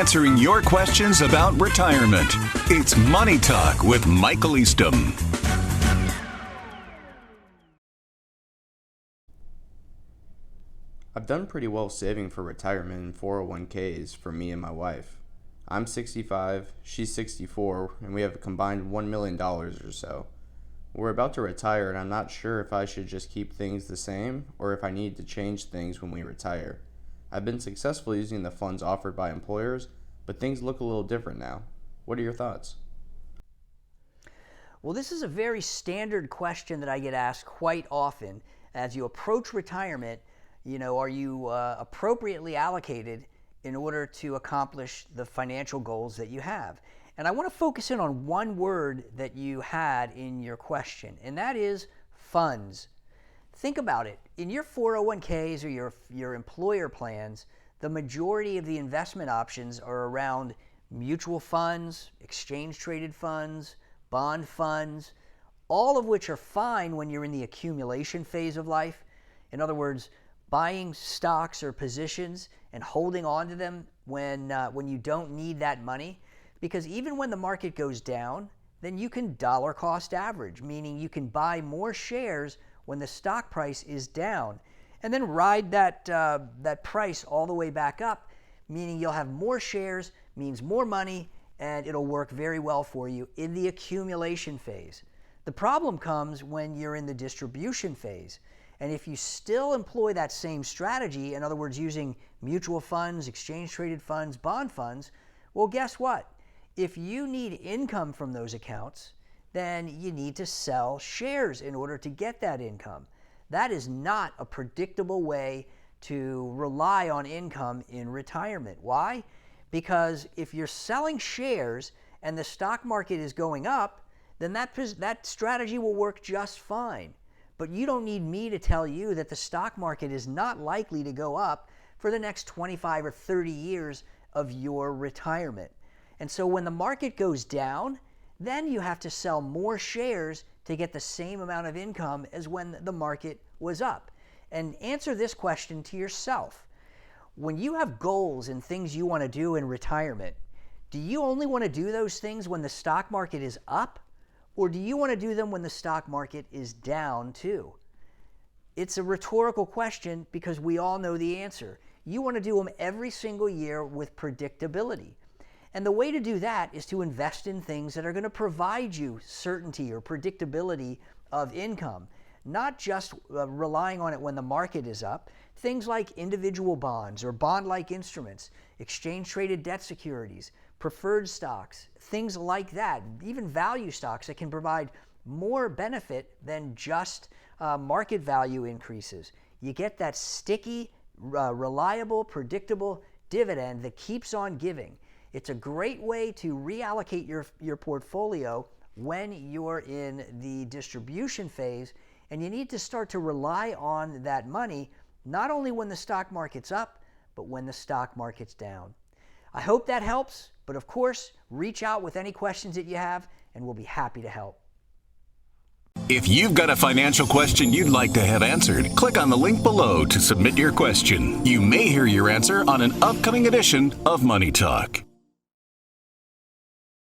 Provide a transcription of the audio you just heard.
answering your questions about retirement. It's Money Talk with Michael Eastham. I've done pretty well saving for retirement in 401ks for me and my wife. I'm 65, she's 64, and we have a combined $1 million or so. We're about to retire, and I'm not sure if I should just keep things the same or if I need to change things when we retire. I've been successful using the funds offered by employers, but things look a little different now. What are your thoughts? Well, this is a very standard question that I get asked quite often. As you approach retirement, are you appropriately allocated in order to accomplish the financial goals that you have? And I want to focus in on one word that you had in your question, and that is funds. Think about it. In your 401ks or your employer plans, the majority of the investment options are around mutual funds, exchange-traded funds, bond funds, all of which are fine when you're in the accumulation phase of life. In other words, buying stocks or positions and holding on to them when you don't need that money. Because even when the market goes down, then you can dollar cost average, meaning you can buy more shares when the stock price is down, and then ride that price all the way back up, meaning you'll have more shares, means more money, and it'll work very well for you in the accumulation phase. The problem comes when you're in the distribution phase. And if you still employ that same strategy, in other words, using mutual funds, exchange-traded funds, bond funds, well, guess what? If you need income from those accounts, then you need to sell shares in order to get that income. That is not a predictable way to rely on income in retirement. Why? Because if you're selling shares and the stock market is going up, then that strategy will work just fine. But you don't need me to tell you that the stock market is not likely to go up for the next 25 or 30 years of your retirement. And so when the market goes down, then you have to sell more shares to get the same amount of income as when the market was up. And answer this question to yourself. When you have goals and things you want to do in retirement, do you only want to do those things when the stock market is up? Or do you want to do them when the stock market is down too? It's a rhetorical question because we all know the answer. You want to do them every single year with predictability. And the way to do that is to invest in things that are going to provide you certainty or predictability of income, not just relying on it when the market is up. Things like individual bonds or bond-like instruments, exchange-traded debt securities, preferred stocks, things like that, even value stocks that can provide more benefit than just market value increases. You get that sticky, reliable, predictable dividend that keeps on giving. It's a great way to reallocate your portfolio when you're in the distribution phase, and you need to start to rely on that money not only when the stock market's up, but when the stock market's down. I hope that helps, but of course, reach out with any questions that you have, and we'll be happy to help. If you've got a financial question you'd like to have answered, click on the link below to submit your question. You may hear your answer on an upcoming edition of Money Talk.